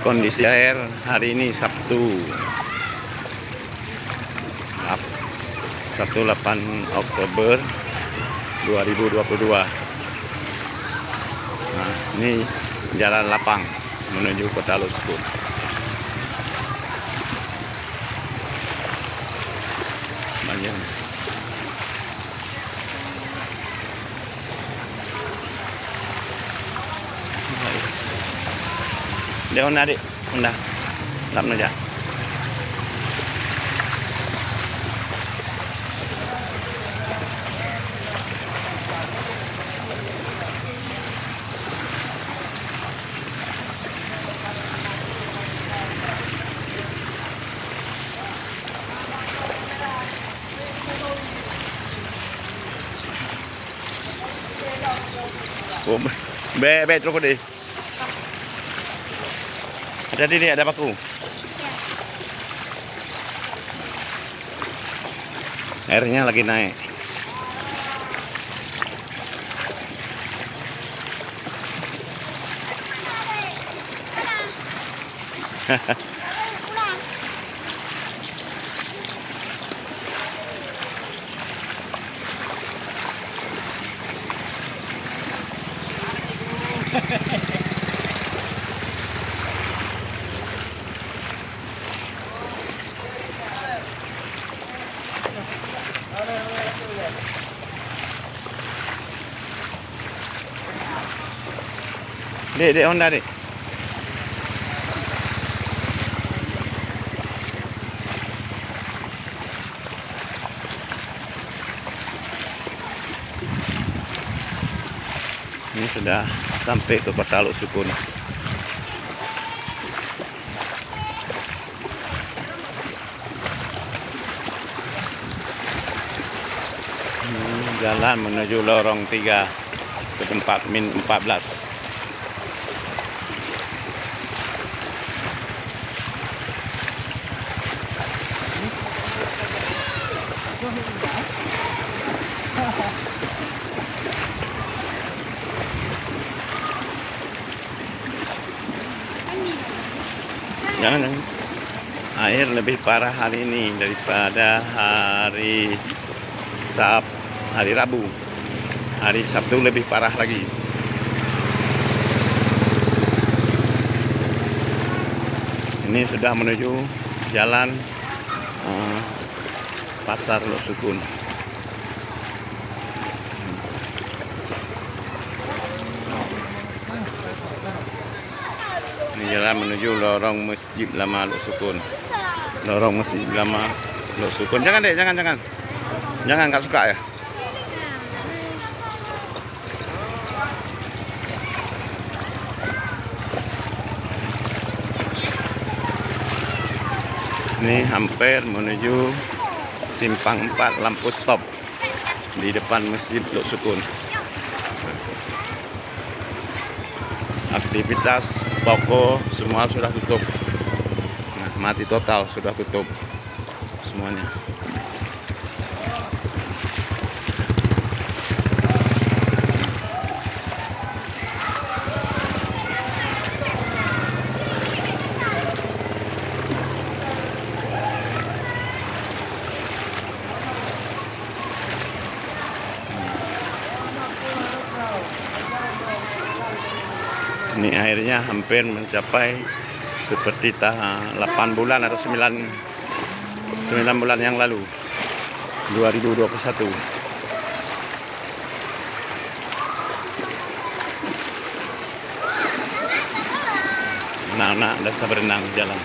Kondisi air hari ini Sabtu 8 Oktober 2022. Nah, ini jalan lapang menuju Kota Luskun. Banyak. Dia onda dik, onda. Lap aja. Oh, be terus deh. Ada di ada paku. Airnya lagi naik. Dek, Honda dek. Ini sudah sampai ke Kota Luskun. Jalan menuju lorong 3 ke tempat min 14. Jangan. Air lebih parah hari ini daripada hari Rabu. Hari Sabtu lebih parah lagi. Ini sudah menuju jalan Pasar Luskun. Ini jalan menuju lorong Masjid Lama Luskun. Lorong Masjid Lama Luskun. Jangan deh, jangan. Jangan, nggak suka ya. Ini hampir menuju simpang 4 lampu stop di depan Masjid Luskun. Aktivitas toko semua sudah tutup. Nah, mati total, sudah tutup semuanya. Ini airnya hampir mencapai seperti 8 bulan atau 9 bulan yang lalu 2021. Anak-anak dan berenang di jalan.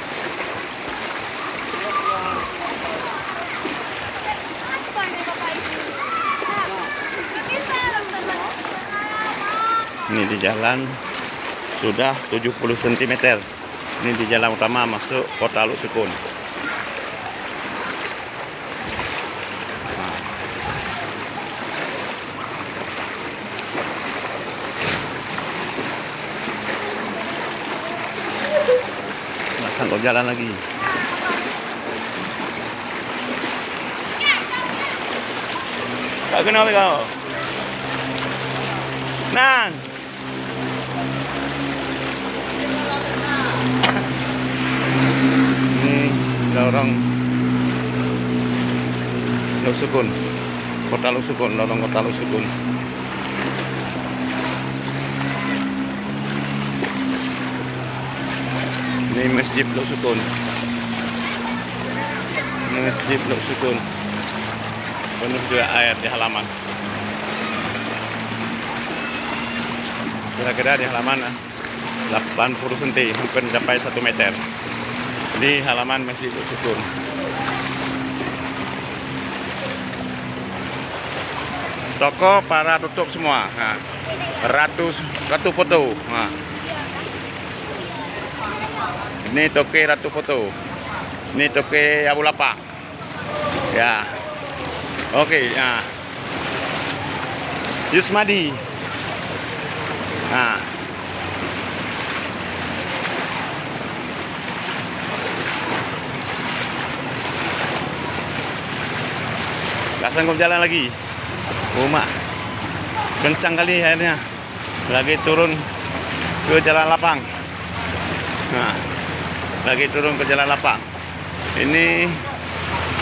Ini di jalan sudah 70 cm. Ini di jalan utama masuk Kota Luskun. Masang kok jalan lagi. Kau kenapa kau? Nang. Sukun. Kota Lok Sukun, lorong Kota Lok Sukun. Ini Masjid Lok Sukun. Masjid Lok Sukun. Penuh juga air di halaman. Kira-kira di halaman 80 cm, hampir mencapai 1 meter. Di halaman Masjid Lok Sukun. Toko para tutup semua. Nah, ratu foto. Nah. Ini toke Ratu Foto. Ini toke Abu Lapak. Ya. Oke, ya. Yusmadi. Nah. Gak sanggup jalan lagi. Rumah kencang kali airnya, lagi turun ke jalan lapang. Nah, lagi turun ke jalan lapang. Ini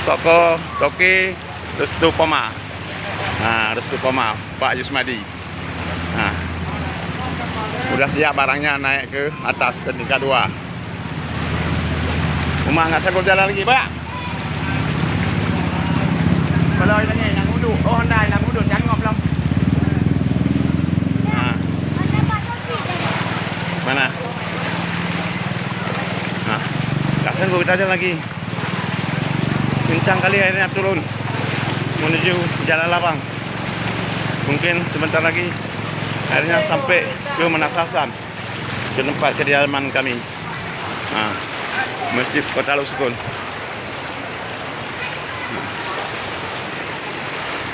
toko Toke Restu Poma. Nah, Restu Poma Pak Yusmadi. Nah, udah siap barangnya naik ke atas ke tingkat 2. Rumah nggak sanggup jalan lagi, Pak. Kalau ini yang uduk, oh Honda yang uduk jangan belum. Nah. Mana? Nah, nggak sanggup kita jalan lagi. Kencang kali airnya turun menuju jalan lapang. Mungkin sebentar lagi airnya sampai ke Menaksasan, ke tempat kediaman kami. Nah, Masjid Kota Lok Sukun.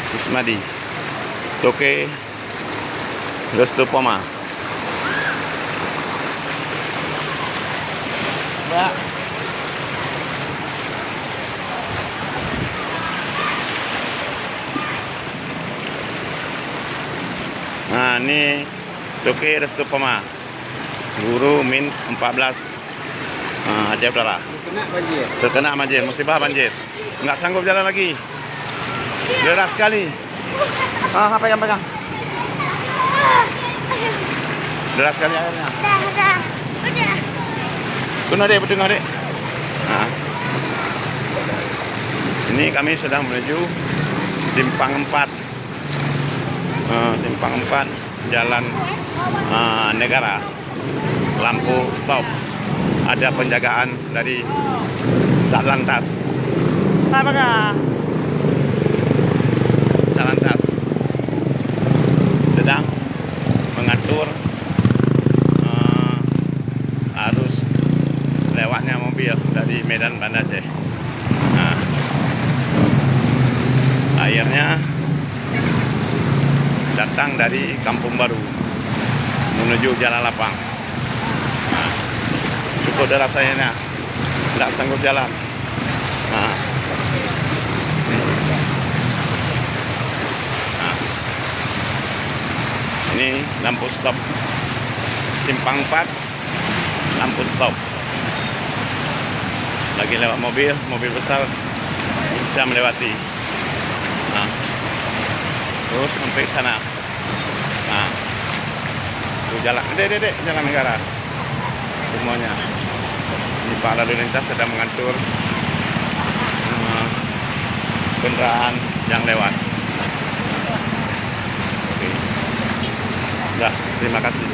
Yusmadi, Toke Restu Poma. Ya. Nah, ini Toke Restu Poma. Guru Min 14 Aceh Utara. Terkena banjir, musibah banjir. Nggak sanggup jalan lagi. Deras sekali. Pegang. Deras sekali airnya. Udah. Betul nggak, Dek? Nah. Ini kami sedang menuju Simpang 4. Simpang 4 Jalan Negara. Lampu stop. Ada penjagaan dari Satlantas. Apakah? Satlantas sedang mengatur arus lewatnya mobil dari Medan Banda Aceh. Nah, airnya datang dari Kampung Baru menuju Jalan Lapang. Nah, cukup deras airnya, tidak sanggup jalan. Nah, ini lampu stop Simpang 4, lampu stop. Lagi lewat mobil besar bisa melewati. Nah, terus sampai sana. Nah, itu jalan, dek, jalan negara semuanya. Ini Pak Lalu Lintas sedang mengatur kendaraan yang lewat. Oke. Terima kasih.